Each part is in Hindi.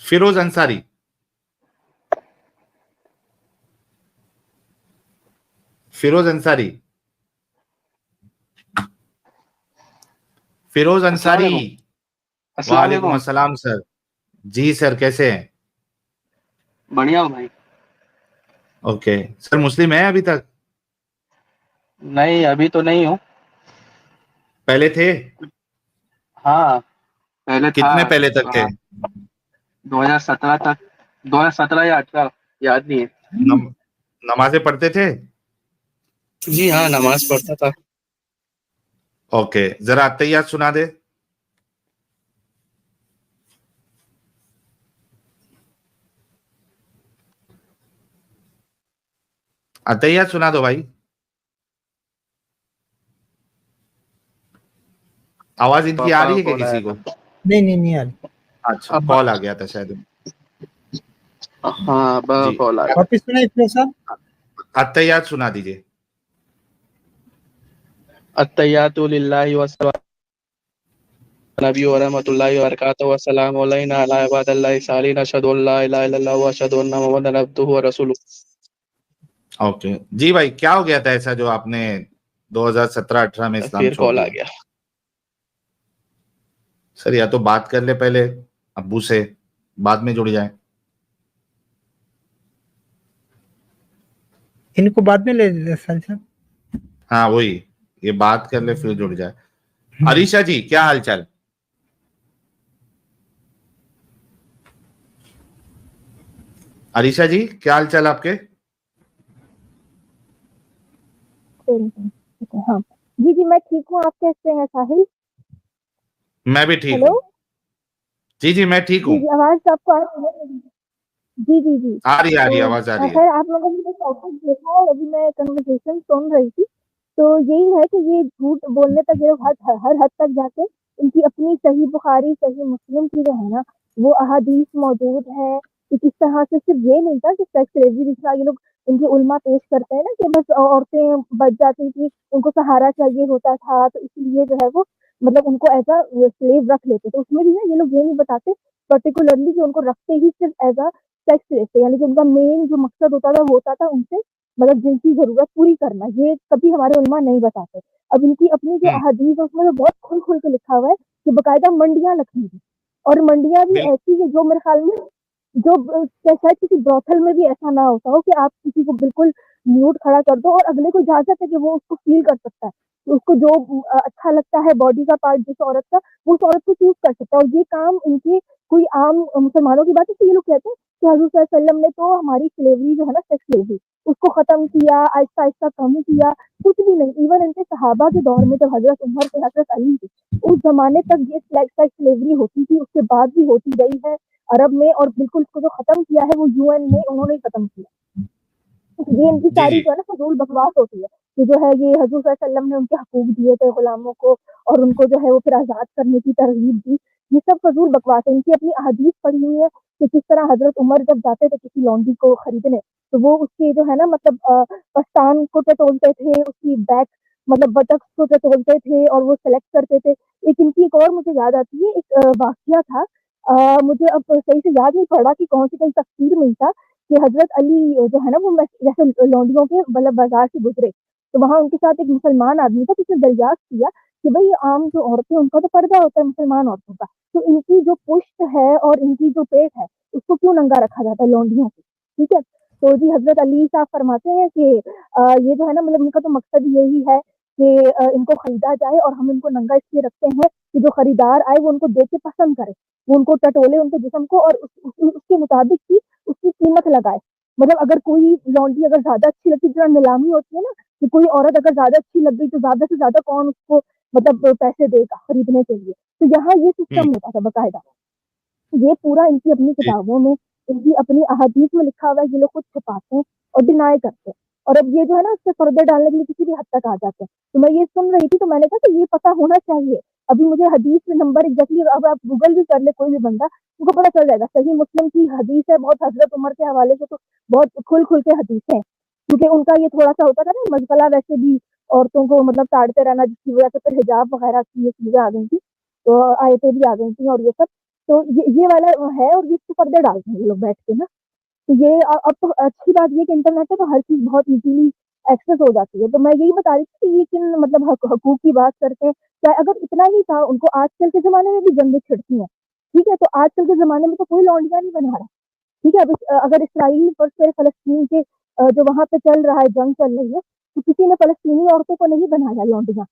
फिरोज अंसारी, फिरोज अंसारी, फिरोज अंसारी। वालेकुम अस्सलाम सर। जी सर, कैसे हैं? बढ़िया हूँ भाई। ओके सर, मुस्लिम है अभी तक? नहीं, अभी तो नहीं हूँ। पहले थे? हाँ, पहले था। कितने पहले तक थे? 2017 तक, 2017 या 18, याद नहीं है। नमाजें पढ़ते थे? जी हाँ, नमाज पढ़ता था। ओके, जरा अत्तहियात सुना दे। अत्तहियात सुना दो भाई। आवाज इनकी आ रही है क्या किसी को? नहीं आ रही। अच्छा, कॉल आ गया था शायद। हाँ, जी, कॉल आ गया। वापिस सुनाइए फिर साहब। अत्तहियात सुना दीजिए। अत्तहियातु लिल्लाहि नबी व रहमतुल्लाहि व बरकातहू व सलाम अलैना अला इबादिल्लाहि सालिहीन अशहदु अल्ला इलाहा इल्लल्लाह व अशहदु अन्ना मुहम्मदन अब्दुहु व रसूलुहु। ओके जी भाई, क्या हो गया था ऐसा जो आपने 2017-18 में इस्लाम फिर छोड़ कॉल आ दिया? गया। सर, या तो बात कर ले पहले अब्बू से, बाद में जुड़ जाए। इनको बाद में ले लीजिए साहब। हाँ वही, ये बात कर ले फिर जुड़ जाए। अरीशा जी, क्या हाल चाल? अरीशा जी, क्या हाल चाल आपके? हाँ जी जी, मैं ठीक हूँ। आप कैसे हैं साहिल? मैं भी ठीक हेलो हूँ। जी जी, मैं ठीक जी हूँ। जी, आवाज सबको आ रही है मेरी? जी जी जी। आ रही तो आवाज आ रही है। खैर, आप लोगों ने जो टॉपिक देखा है, अभी मैं कन्वर्सेशन सुन रही थी, तो यही है कि ये झूठ बोलने तक ये हर हद तक जाके इनकी अपनी सही बुखारी सही मुस्लिम की जो है ना, वो अहादीस मौजूद है कि किस तरह से सिर्फ ये नहीं था कि सेक्स रेवी जितना ये लोग इनके उल्मा पेश करते हैं ना, कि बस औरतें बच जाती थी, उनको सहारा चाहिए होता था, तो इसलिए जो है वो मतलब उनको ऐसा स्लेव रख लेते थे। उसमें भी ना ये लोग ये नहीं बताते पर्टिकुलरली कि उनको रखते ही सिर्फ एज अ सेक्स लेते, यानी कि उनका मेन जो मकसद होता था उनसे मतलब जिनकी जरूरत पूरी करना। ये कभी हमारे उलमा नहीं बताते। अब इनकी अपनी जो अहादीस है उसमें तो बहुत खुल खुल के लिखा हुआ है कि बकायदा मंडियां लगती थी, और मंडियां भी ऐसी है जो मेरे ख्याल में जो शायद किसी ब्रोथल में भी ऐसा ना होता हो कि आप किसी को बिल्कुल म्यूट खड़ा कर दो और अगले को इजाजत है कि वो उसको फील कर सकता है, तो उसको जो अच्छा लगता है बॉडी का पार्ट जिस औरत का, वो उस औरत को चूज कर सकता है। और ये काम इनके कोई आम मुसलमानों की बात है, तो ये लोग कहते हैं कि हजूर सल्लल्लाहु अलैहि वसल्लम ने तो हमारी स्लेवरी जो है ना, सेक्स स्लेवरी, उसको खत्म किया, आहिस्ता आहिस्ता कम किया। कुछ भी नहीं। इवन इनके सहाबा के दौर में जब हजरत उमर थे, हजरत अली थे, उस जमाने तक ये सेक्स स्लेवरी होती थी, उसके बाद भी होती रही है अरब में, और बिल्कुल इसको जो खत्म किया है वो यूएन में उन्होंने खत्म किया। ये इनकी जी सारी जी जो है ना फजूल बकवास होती है कि जो है ये हजूर सल्लल्लाहु अलैहि वसल्लम ने उनके हकूक दिए थे गुलामों को, और उनको जो है वो फिर आजाद करने की तरगीब दी। ये सब फजूल बकवास है। इनकी अपनी अहादीस पढ़ी हुई है कि किस तरह हजरत उमर जब जाते थे किसी लौंडी को खरीदने, तो वो उसके जो है ना मतलब पस्तान को टटोलते थे, उसकी बैक मतलब बटक को टटोलते थे और वो सेलेक्ट करते थे। एक इनकी एक और मुझे याद आती है, एक वाकया था, मुझे अब सही से याद नहीं पड़ रहा कि कौन सी कहीं तफसीर में था कि हजरत अली जो है ना वो जैसे लौंडियों के मतलब बाजार से गुजरे, तो वहां उनके साथ एक मुसलमान आदमी था, जिसने दरियाफ्त किया कि भाई आम जो औरतें उनका तो पर्दा होता है मुसलमान औरतों का, तो इनकी जो पुश्त है और इनकी जो पेट है उसको क्यों नंगा रखा जाता है लौंडियों से? ठीक है। तो जी हजरत अली साहब फरमाते हैं कि ये जो है ना मतलब इनका तो मकसद यही है कि इनको खरीदा जाए, और हम इनको नंगा इसलिए रखते हैं कि जो खरीदार आए वो उनको देख के पसंद करे, वो उनको टटोले उनके जिस्म को, और उसके मुताबिक ही उसकी कीमत लगाए। मतलब अगर कोई लॉन्ड्री अगर ज्यादा अच्छी लगती है, जो नीलामी होती है ना कि कोई औरत अगर ज्यादा अच्छी लग गई तो ज्यादा से ज्यादा कौन उसको मतलब पैसे देगा खरीदने के लिए, तो यहाँ ये सिस्टम होता था बकायदा। ये पूरा इनकी अपनी जी किताबों में, इनकी अपनी अहादीस में लिखा हुआ है। ये लोग खुद छुपाते हैं और डिनाई करते हैं, और अब ये जो है ना उससे पर्दे डालने के लिए किसी भी हद तक आ जाते हैं। तो मैं ये सुन रही थी तो मैंने कहा कि ये पता होना चाहिए। अभी मुझे हदीस नंबर एग्जैक्टली, अब आप गूगल भी कर ले कोई भी बंदा, उनको पता चल जाएगा। सही मुस्लिम की हदीस है, बहुत हजरत उमर के हवाले से तो बहुत खुल खुल के हदीस है, क्योंकि उनका ये थोड़ा सा होता था ना मसला वैसे भी, औरतों को मतलब ताड़ते रहना, जिसकी वजह से फिर हिजाब वगैरह की ये चीजें आ गई थी, तो आयतें भी आ गई थी और ये सब। तो ये वाला है, और ये इसको पर्दे डालते हैं ये लोग बैठ के ना। तो ये अब तो अच्छी बात ये कि इंटरनेट है तो हर चीज बहुत इजीली एक्सेस हो जाती है। तो मैं यही बता रही थी कि ये किन मतलब हकूक की बात करते हैं। चाहे अगर इतना ही था, उनको आजकल के जमाने में भी जंगें छिड़ती हैं, ठीक है, तो आजकल के जमाने में तो कोई लौंडिया नहीं बना रहा, ठीक है। अब अगर इसराइल पर से फलस्तीन के जो वहां पे चल रहा है, जंग चल रही है, तो किसी ने फलस्तीनी औरतों को नहीं बनाया लौंडिया,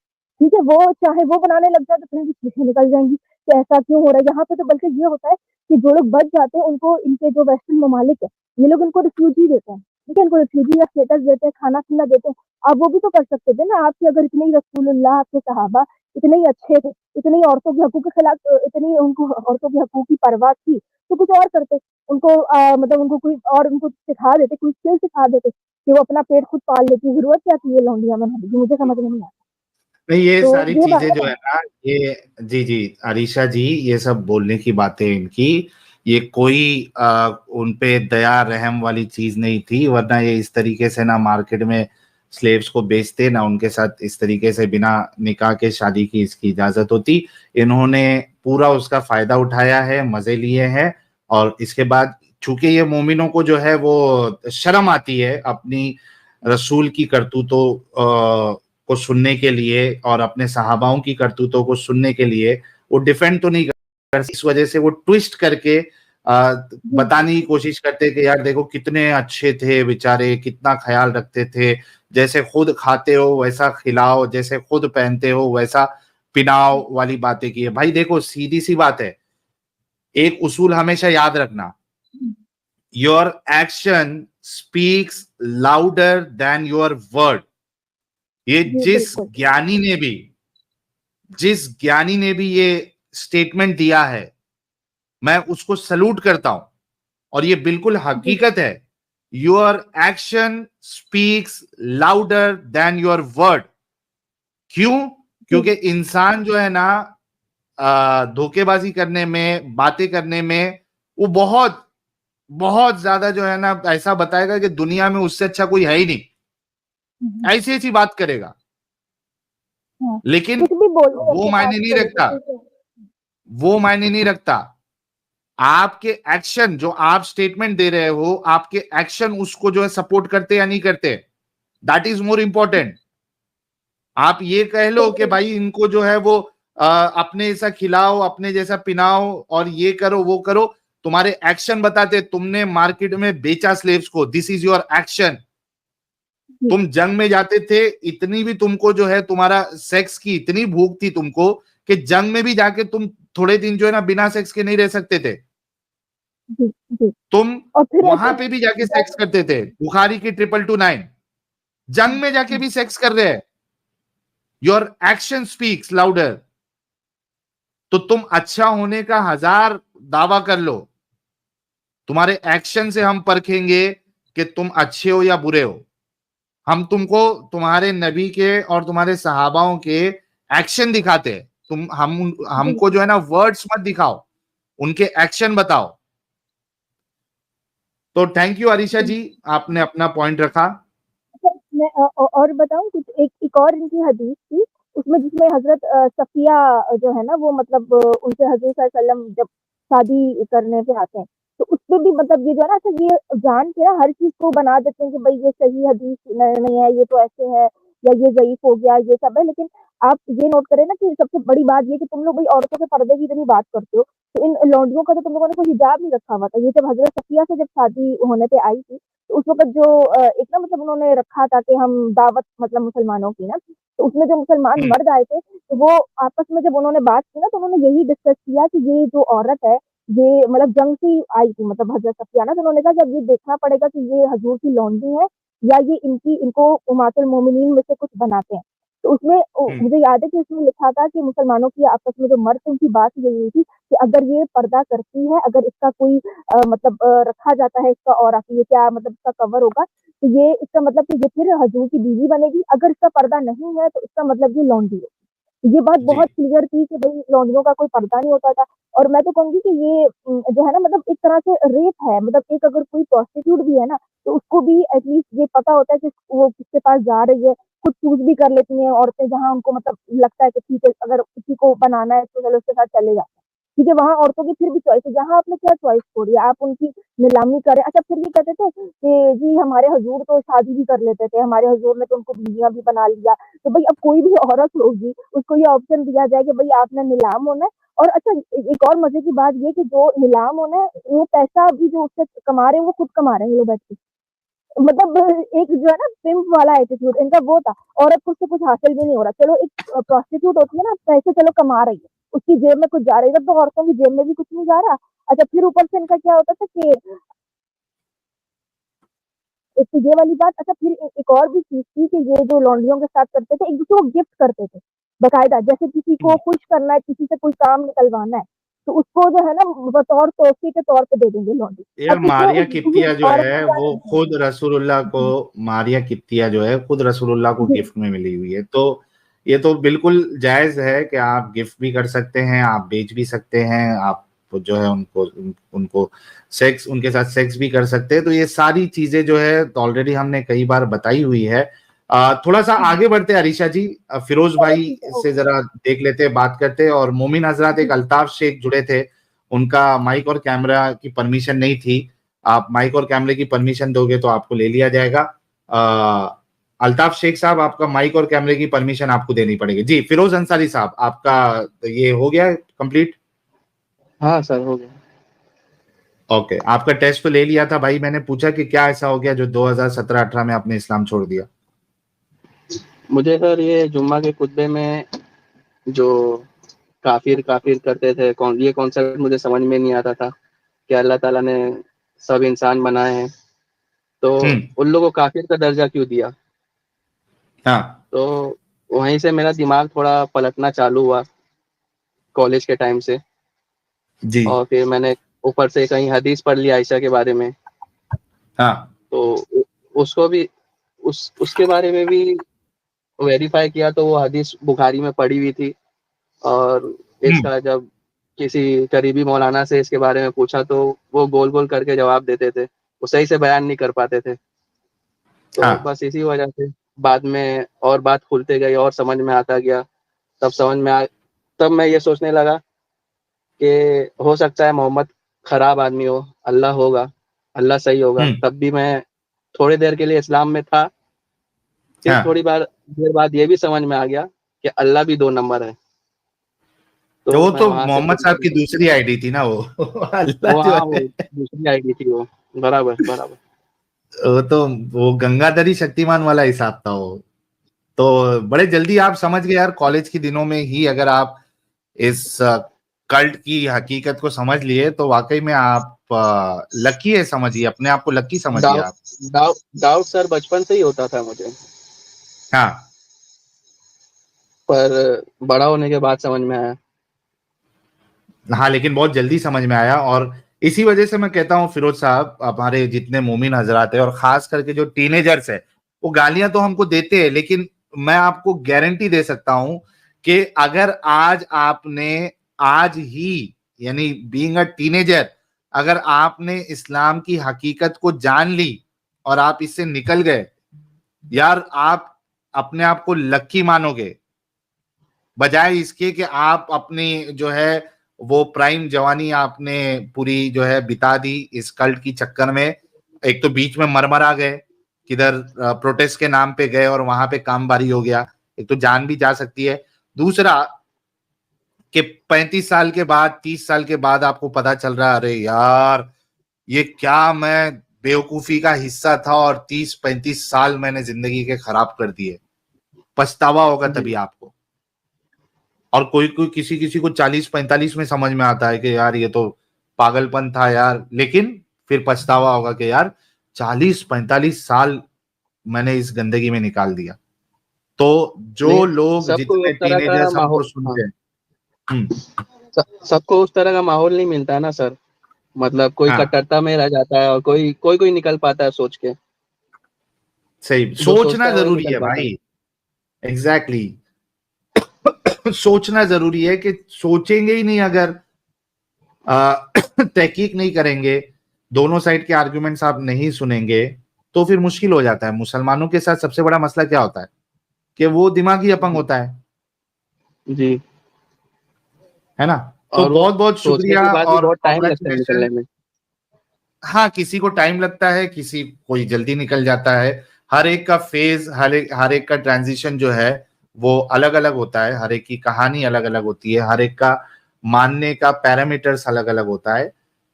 ठीक है। वो चाहे वो बनाने लग जाए तो फिर इनकी चीखें निकल जाएंगी कि ऐसा क्यों हो रहा है यहाँ पे। तो बल्कि ये होता है कि जो लोग बच जाते हैं उनको इनके जो वेस्टर्न ममालिक है, ये लोग इनको रिफ्यूजी देते हैं, ठीक है, इनको रिफ्यूजी का स्टेटस देते हैं, खाना पीना देते हैं। आप वो भी तो कर सकते थे ना, आपके अगर इतने ही रसूलुल्लाह, आपके सहाबा इतने ही अच्छे थे, इतनी औरतों के हकूक के खिलाफ इतनी उनको औरतों की हकूक की परवाह थी, तो कुछ और करते उनको, मतलब उनको कोई और उनको सिखा देते, कोई स्किल सिखा देते कि वो अपना पेट खुद पाल लेती। जरूरत क्या थी ये लौंडिया बनाने की, मुझे समझ में नहीं आता। नहीं, ये तो सारी ये बात चीजें जो है ना, ये जी जी अरीशा जी, ये सब बोलने की बातें इनकी, ये कोई उन पे दया रहम वाली चीज नहीं थी, वरना ये इस तरीके से ना मार्केट में स्लेव्स को बेचते, ना उनके साथ इस तरीके से बिना निकाह के शादी की इसकी इजाजत होती। इन्होंने पूरा उसका फायदा उठाया है, मजे लिए हैं। और इसके बाद चूंकि ये मोमिनों को जो है वो शर्म आती है अपनी रसूल की करतूतों को सुनने के लिए और अपने सहाबाओं की करतूतों को सुनने के लिए, वो डिफेंड तो नहीं कर, इस वजह से वो ट्विस्ट करके बताने की कोशिश करते कि यार देखो कितने अच्छे थे बेचारे, कितना ख्याल रखते थे, जैसे खुद खाते हो वैसा खिलाओ, जैसे खुद पहनते हो वैसा पिनाओ वाली बातें की है। भाई देखो सीधी सी बात है, एक उसूल हमेशा याद रखना, your action speaks louder than your word. ये जिस ज्ञानी ने भी ये स्टेटमेंट दिया है, मैं उसको सलूट करता हूं, और ये बिल्कुल हकीकत है। Your action speaks louder than your word. क्यों? क्योंकि इंसान जो है ना धोखेबाजी करने में, बातें करने में, वो बहुत बहुत ज्यादा जो है ना ऐसा बताएगा कि दुनिया में उससे अच्छा कोई है ही नहीं, ऐसी ऐसी बात करेगा, लेकिन कुछ भी बोल वो मायने नहीं रखता, वो मायने नहीं रखता। आपके एक्शन, जो आप स्टेटमेंट दे रहे हो, आपके एक्शन उसको जो है सपोर्ट करते या नहीं करते, दैट इज मोर इंपॉर्टेंट। आप ये कह लो कि भाई इनको जो है वो अपने जैसा खिलाओ, अपने जैसा पिनाओ, और ये करो वो करो, तुम्हारे एक्शन बताते तुमने मार्केट में बेचा स्लेव्स को, दिस इज योर एक्शन। तुम जंग में जाते थे, इतनी भी तुमको जो है तुम्हारा सेक्स की इतनी भूख थी तुमको कि जंग में भी जाके तुम थोड़े दिन जो है ना बिना सेक्स के नहीं रह सकते थे। तुम वहां पे भी जाके सेक्स करते थे, बुखारी की 222, जंग में जाके भी सेक्स कर रहे हैं। Your action speaks louder. तो तुम अच्छा होने का 1000 दावा कर लो, तुम्हारे एक्शन से हम परखेंगे कि तुम अच्छे हो या बुरे हो। हम तुमको तुम्हारे नबी के और तुम्हारे सहाबाओं के एक्शन दिखाते हैं, हमको जो है ना वर्ड्स मत दिखाओ, उनके एक्शन बताओ। तो थैंक यू अरीशा जी, आपने अपना पॉइंट रखा। मैं और बताऊं कुछ, एक और इनकी हदीस थी उसमें, जिसमें हजरत सफिया जो है ना, वो मतलब उनसे हजरत सल्लल्लाहु अलैहि वसल्लम जब शादी करने पे आते हैं, तो उसपे भी मतलब ये जो है ना, अच्छा ये जान के ना हर चीज को बना देते हैं कि भाई ये सही हदीस नहीं है, ये तो ऐसे है, या ये ज़ईफ हो गया, ये सब है। लेकिन आप ये नोट करें ना कि सबसे बड़ी बात ये कि तुम लोग भाई औरतों के पर्दे की इतनी बात करते हो, तो इन लौंडियों का तो तुम लोगों ने कोई हिजाब नहीं रखा हुआ था। ये जब हजरत सफिया से जब शादी होने पे आई थी, तो उस वक़्त जो एक ना मतलब उन्होंने रखा था कि हम दावत मतलब मुसलमानों की ना, तो उसमें जो मुसलमान मर्द आए थे, तो वो आपस में जब उन्होंने बात की ना, तो उन्होंने यही डिस्कस किया कि ये जो औरत है, ये मतलब जंग से ही आई थी, मतलब हजरत सफिया ना, तो उन्होंने कहा कि अब ये देखना पड़ेगा कि ये हजूर की लौंडी है या ये इनको उम्मातुल मोमिनीन में से कुछ बनाते हैं। तो उसमें मुझे याद है कि उसमें लिखा था कि मुसलमानों की आपस में जो मर्द थे, उनकी बात यही हुई थी कि अगर ये पर्दा करती है, अगर इसका कोई मतलब रखा जाता है इसका, और ये क्या मतलब इसका कवर होगा, तो ये इसका मतलब कि ये फिर हजूर की बीवी बनेगी। अगर इसका पर्दा नहीं है तो इसका मतलब ये लौंडी है। ये बात बहुत क्लियर थी कि भाई लौंडियों का कोई पर्दा नहीं होता था। और मैं तो कहूँगी कि ये जो है ना मतलब एक तरह से रेप है। मतलब एक अगर कोई प्रोस्टिट्यूट भी है ना, तो उसको भी एटलीस्ट ये पता होता है कि वो किसके पास जा रही है। खुद चूज़ भी कर लेती हैं औरतें जहाँ उनको मतलब लगता है कि ठीक है, अगर किसी को बनाना है तो चलो उसके साथ चले जाते हैं। ठीक है, वहाँ औरतों की फिर भी चॉइस है, यहाँ आपने क्या चॉइस छोड़ी है, आप उनकी नीलामी करें। अच्छा, फिर ये कहते थे कि जी हमारे हुजूर तो शादी भी कर लेते थे, हमारे हुजूर ने तो उनको बीवियाँ भी बना लिया। तो भाई अब कोई भी औरत होगी, उसको ये ऑप्शन दिया जाए कि भाई आपने नीलाम होना है। और अच्छा, एक और मजे की बात ये कि जो नीलाम होना है, वो पैसा भी जो उससे कमा रहे हैं वो खुद कमा रहे हैं ये लोग बैठ के। मतलब एक जो है ना पिम्प वाला एटीट्यूड इनका वो था। औरत को उससे कुछ हासिल भी नहीं हो रहा। चलो एक प्रोस्टिट्यूट होती है ना, पैसे चलो कमा रही है, उसकी जेब में कुछ जा रही है, तो औरतों की जेब में भी कुछ नहीं जा रहा। अच्छा, फिर ऊपर से इनका क्या होता था कि एक तो ये वाली बात। अच्छा, फिर एक और भी चीज थी कि ये जो लॉन्ड्रियों के साथ करते थे, एक दूसरे को गिफ्ट करते थे बकायदा। जैसे किसी को खुश करना है, किसी से कोई काम निकलवाना है, तो उसको जो है ना बतौर तोहफे के तौर पे दे देंगे लॉन्ड्री। यार अब इसमें मारिया उस किप्तिया जो औरत है को क्या वो करना खुद रसूलुल्लाह को, है? मारिया किप्तिया जो है खुद रसूलुल्लाह को जी गिफ्ट में मिली हुई है। तो ये तो बिल्कुल जायज है कि आप गिफ्ट भी कर सकते हैं, आप बेच भी सकते हैं, आप जो है उनको सेक्स, उनके साथ सेक्स भी कर सकते हैं। तो ये सारी चीजें जो है ऑलरेडी हमने कई बार बताई हुई है। थोड़ा सा आगे बढ़ते हैं अरीशा जी, फिरोज चलो भाई ठीक है, से ओके। जरा देख लेते हैं, बात करते हैं। और मोमिन हजरात, एक अल्ताफ शेख जुड़े थे, उनका माइक और कैमरा की परमिशन नहीं थी। आप माइक और कैमरे की परमिशन दोगे तो आपको ले लिया जाएगा। अल्ताफ शेख साहब, आपका माइक और कैमरे की परमिशन आपको देनी पड़ेगी। जी फिरोज अंसारी साहब, आपका ये हो गया कंप्लीट? हाँ सर, हो गया। ओके, आपका टेस्ट तो ले लिया था भाई। मैंने पूछा कि क्या ऐसा हो गया जो 2017-18 में आपने इस्लाम छोड़ दिया? मुझे सर ये जुम्मा के खुतबे में जो काफिर काफिर करते थे, ये कॉन्सेप्ट मुझे समझ में नहीं आता था कि अल्लाह ताला ने सब इंसान बनाए हैं, तो हम्म। उन लोगों को काफिर का दर्जा क्यों दिया। हाँ। तो वहीं से मेरा दिमाग थोड़ा पलटना चालू हुआ कॉलेज के टाइम से। जी। और फिर मैंने ऊपर से कहीं हदीस पढ़ ली आयशा के बारे में, हाँ। तो उसको भी उसके बारे में भी वेरीफाई किया, तो वो हदीस बुखारी में पड़ी हुई थी। और हम्म। इसका जब किसी करीबी मौलाना से इसके बारे में पूछा, तो वो गोल गोल करके जवाब देते थे, वो सही से बयान नहीं कर पाते थे। तो हाँ। बस इसी वजह से बाद में और बात खुलते गई और समझ में आता गया। तब समझ में आ तब मैं ये सोचने लगा कि हो सकता है मोहम्मद खराब आदमी हो, अल्लाह होगा, अल्लाह सही होगा। हम्म। तब भी मैं थोड़ी देर के लिए इस्लाम में था। फिर हाँ। थोड़ी देर बाद ये भी समझ में आ गया कि अल्लाह भी 2 नंबर है। तो तो वो मैं तो वहां से मोहम्मद फिर साहब की दूसरी आईडी थी ना वो अल्लाह वो, जो हाँ, वो है, दूसरी आईडी थी वो। बराबर बराबर। वो तो वो गंगाधरी शक्तिमान वाला हिसाब था वो। तो बड़े जल्दी आप समझ गए यार, कॉलेज के दिनों में ही अगर आप इस कल्ट की हकीकत को समझ लिए तो वाकई में आप लकी है, समझिए अपने आप को लकी समझिए डाउट आप। डाउट डाउट सर बचपन से ही होता था मुझे, हाँ। पर बड़ा होने के बाद समझ में आया। हाँ, लेकिन बहुत जल्दी समझ में आया। और इसी वजह से मैं कहता हूँ फिरोज साहब, हमारे जितने मोमिन हजरात है और खास करके जो टीनेजर्स है, वो गालियां तो हमको देते हैं, लेकिन मैं आपको गारंटी दे सकता हूं कि अगर आज आपने, आज ही यानी बीइंग अ टीनेजर, अगर आपने इस्लाम की हकीकत को जान ली और आप इससे निकल गए, यार आप अपने आप को लकी मानोगे, बजाय इसके कि आप अपनी जो है वो प्राइम जवानी आपने पूरी जो है बिता दी इस कल्ट की चक्कर में। एक तो बीच में मरमर आ गए, किधर प्रोटेस्ट के नाम पे गए और वहां पे कामबारी हो गया, एक तो जान भी जा सकती है। दूसरा कि 35 साल के बाद, 30 साल के बाद आपको पता चल रहा है, अरे यार ये क्या मैं बेवकूफी का हिस्सा था और 30-35 साल मैंने जिंदगी के खराब कर दिए। पछतावा होगा जी। तभी आपको। और कोई कोई किसी किसी को 40-45 में समझ में आता है कि यार ये तो पागलपन था यार, लेकिन फिर पछतावा होगा कि यार 40-45 साल मैंने इस गंदगी में निकाल दिया। तो जो लेकिन लोग, सबको जितने उस तरह का टीनेजर्स हमको माहौल, हाँ, सुनते हैं। हम्म। सबको उस तरह का माहौल नहीं मिलता है ना सर। मतलब कोई हाँ, कट्टरता में रह जाता है, और कोई कोई कोई निकल पाता है सोच के, सही जो सोचना सोचता है वही जरूरी निकल है पाता है। भाई। Exactly exactly. सोचना जरूरी है कि सोचेंगे ही नहीं अगर, तहकीक नहीं करेंगे, दोनों साइड के आर्गुमेंट्स आप नहीं सुनेंगे, तो फिर मुश्किल हो जाता है। मुसलमानों के साथ सबसे बड़ा मसला क्या होता है कि वो दिमागी अपंग होता जी, है ना। तो और वो बहुत बहुत सोचने शुक्रिया के बाद भी और बहुत टाइम लगता है कॉन्ग्रेचुलेशन। निकलने में। हाँ, किसी को टाइम लगता है, किसी कोई जल्दी निकल जाता है। हर एक का फेज, हर एक का ट्रांजिशन जो है वो अलग अलग होता है, हर एक की कहानी अलग अलग होती है, हर एक का मानने का पैरामीटर्स अलग अलग होता है।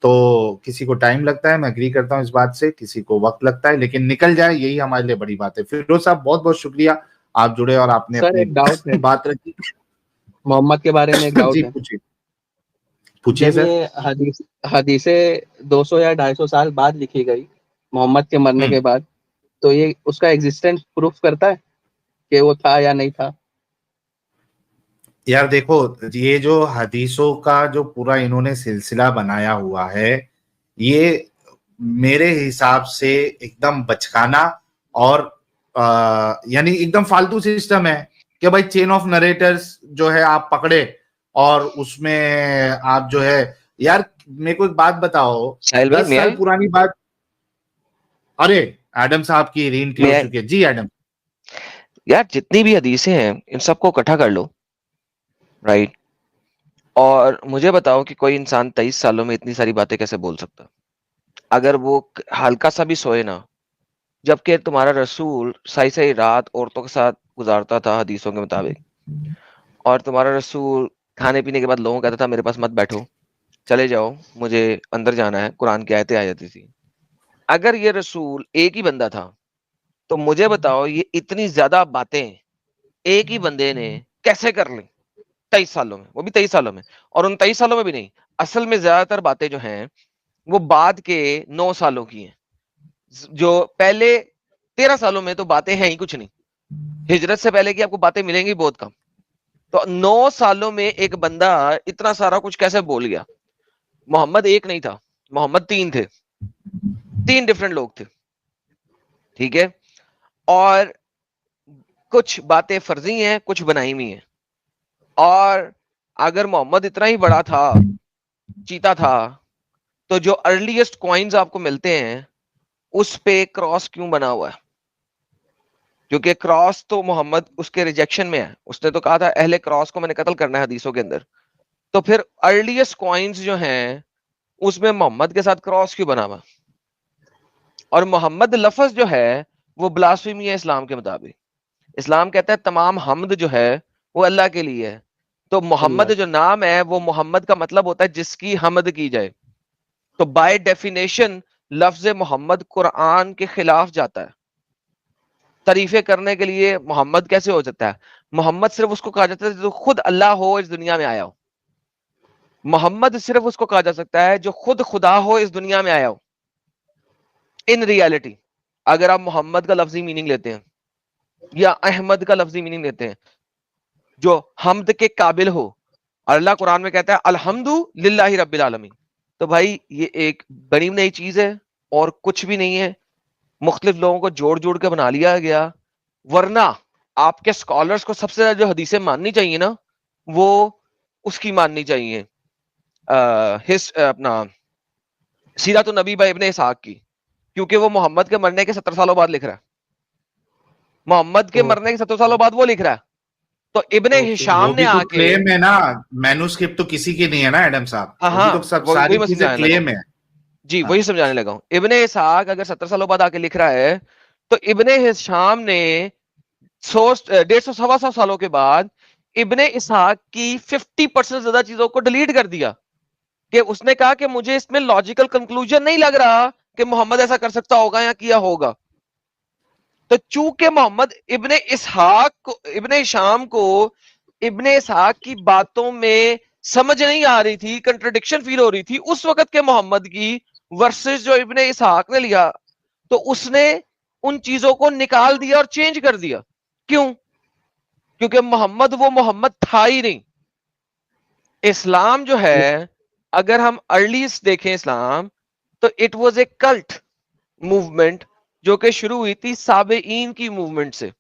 तो किसी को टाइम लगता है, मैं एग्री करता हूँ इस बात से, किसी को वक्त लगता है, लेकिन निकल जाए यही हमारे लिए बड़ी बात है। फिरोज साहब बहुत बहुत शुक्रिया, आप जुड़े और आपने सर अपनी एक डाउट है, बात रखी। मोहम्मद के बारे में एक डाउट जी है। पूछिए, पूछिए जब सर। ये हदीसे 200 या 250 साल बाद लिखी गई, मोहम्मद के मरने के बाद, तो ये उसका एग्जिस्टेंस प्रूफ करता है कि वो था या नहीं था? यार देखो, ये जो हदीसों का जो पूरा इन्होंने सिलसिला बनाया हुआ है, ये मेरे हिसाब से एकदम बचकाना और यानी एकदम फालतू सिस्टम है कि भाई चेन ऑफ नरेटर्स जो है आप पकड़े और उसमें आप जो है, यार मेरे को एक बात बताओ, साहिल भाई 10 साल पुरानी बात। अरे एडम साहब की री एंट्री हो चुकी है जी। एडम यार जितनी भी हदीसें हैं इन सबको इकट्ठा कर लो, राइट, और मुझे बताओ कि कोई इंसान 23 सालों में इतनी सारी बातें कैसे बोल सकता, अगर वो हल्का सा भी सोए ना। जबकि तुम्हारा रसूल सही सही रात औरतों के साथ गुजारता था हदीसों के मुताबिक, और तुम्हारा रसूल खाने पीने के बाद लोगों को कहता था मेरे पास मत बैठो, चले जाओ, मुझे अंदर जाना है, कुरान की आयतें आ जाती थी। अगर ये रसूल एक ही बंदा था तो मुझे बताओ ये इतनी ज्यादा बातें एक ही बंदे ने कैसे कर ली 23 सालों में, वो भी 23 सालों में। और उन 23 सालों में भी नहीं, असल में ज्यादातर बातें जो हैं वो बाद के 9 सालों की हैं। जो पहले 13 सालों में तो बातें हैं ही कुछ नहीं, हिजरत से पहले की आपको बातें मिलेंगी बहुत कम। तो 9 सालों में एक बंदा इतना सारा कुछ कैसे बोल गया? मोहम्मद एक नहीं था, मोहम्मद 3 थे, 3 डिफरेंट लोग थे, ठीक है। और कुछ बातें फर्जी हैं, कुछ बनाई हुई हैं। और अगर मोहम्मद इतना ही बड़ा था, चीता था, तो जो अर्लीस्ट कॉइन्स आपको मिलते हैं उस पे क्रॉस क्यों बना हुआ है? क्योंकि क्रॉस तो मोहम्मद उसके रिजेक्शन में है, उसने तो कहा था अहले क्रॉस को मैंने कत्ल करना है हदीसों के अंदर। तो फिर अर्लीस्ट कॉइन्स जो हैं उसमें मोहम्मद के साथ क्रॉस क्यों बना हुआ? और मोहम्मद लफ्ज जो है वो ब्लास्फेमी है इस्लाम के मुताबिक। इस्लाम कहता है तमाम हमद जो है वो अल्लाह के लिए है। तो मोहम्मद जो नाम है वो मोहम्मद का मतलब होता है जिसकी हमद की जाए। तो बाय डेफिनेशन लफ्ज मोहम्मद कुरान के खिलाफ जाता है। तारीफे करने के लिए मोहम्मद कैसे हो सकता है? मोहम्मद सिर्फ उसको कहा जाता है जो खुद अल्लाह हो, इस दुनिया में आया हो। मोहम्मद सिर्फ उसको कहा जा सकता है जो खुद खुदा हो, इस दुनिया में आया हो। इन रियलिटी अगर आप मोहम्मद का लफ्जी मीनिंग लेते हैं या अहमद का लफ्जी मीनिंग लेते हैं, जो हमद के काबिल हो, अल्लाह कुरान में कहता है अल्हम्दु लिल्लाहि रब्बिल आलमीन। तो भाई ये एक बड़ी नई चीज है और कुछ भी नहीं है, मुख्तलिफ लोगों को जोड़ जोड़ के बना लिया गया। वरना आपके स्कॉलर्स को सबसे ज्यादा जो हदीसें माननी चाहिए ना, वो उसकी माननी चाहिए अपना सीरत नबी बाय इब्ने इसहाक की, क्योंकि वो मोहम्मद के मरने के 70 सालों बाद लिख रहा है। मोहम्मद के मरने के 70 सालों बाद वो लिख रहा है। तो इब्ने हिशाम वो ने भी तो आके, क्लेम है ना, मैन्युस्क्रिप्ट तो किसी की नहीं है ना एडम साहब, हाँ वो भी हाँ, तो सब वही सारी मैं चीजें समझाने लगा क्लेम हूं है। जी, हाँ। वही समझाने लगा हूं। इब्ने इसहाक अगर 70 सालों बाद आके लिख रहा है, तो इब्ने हिशाम ने 150 सवा 100 सालों के बाद इब्ने इसहाक की 50% ज्यादा चीजों को डिलीट कर दिया। कि उसने कहा कि मुझे इसमें लॉजिकल कंक्लूजन नहीं लग रहा कि मोहम्मद ऐसा कर सकता होगा या किया होगा। तो चूंकि मोहम्मद इब्ने हिशाम को इब्ने इसहाक की बातों में समझ नहीं आ रही थी, कंट्रडिक्शन फील हो रही थी उस वक्त के मोहम्मद की वर्सेस जो इब्ने इसहाक ने लिया, तो उसने उन चीजों को निकाल दिया और चेंज कर दिया। क्यों? क्योंकि मोहम्मद वो मोहम्मद था ही नहीं। इस्लाम जो है, अगर हम अर्लीस्ट देखें इस्लाम, तो it was a cult movement जो कि शुरू हुई थी साबेईन की मूवमेंट से।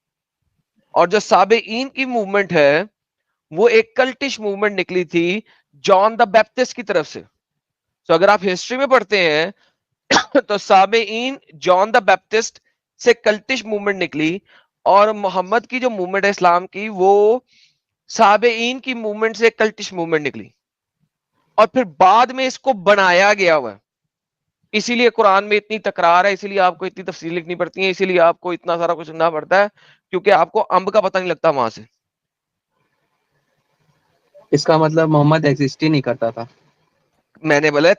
और जो साबेईन की मूवमेंट है वो एक कल्टिश मूवमेंट निकली थी जॉन द बैप्टिस्ट की तरफ से। सो अगर आप हिस्ट्री में पढ़ते हैं तो साबेईन जॉन द बैप्टिस्ट से कल्टिश मूवमेंट निकली, और मोहम्मद की जो मूवमेंट है इस्लाम की, वो साबेईन की मूवमेंट से कल्टिश मूवमेंट निकली, और फिर बाद में इसको बनाया गया हुआ है। इसीलिए कुरान में इतनी तकरार है, इसीलिए आपको इतनी तफसील लिखनी पड़ती है, इसीलिए आपको इतना सारा कुछ सुनना पड़ता है, क्योंकि आपको अंब का पता नहीं लगता वहां से। इसका मतलब मोहम्मद एग्जिस्ट ही नहीं करता था। मैंने बोला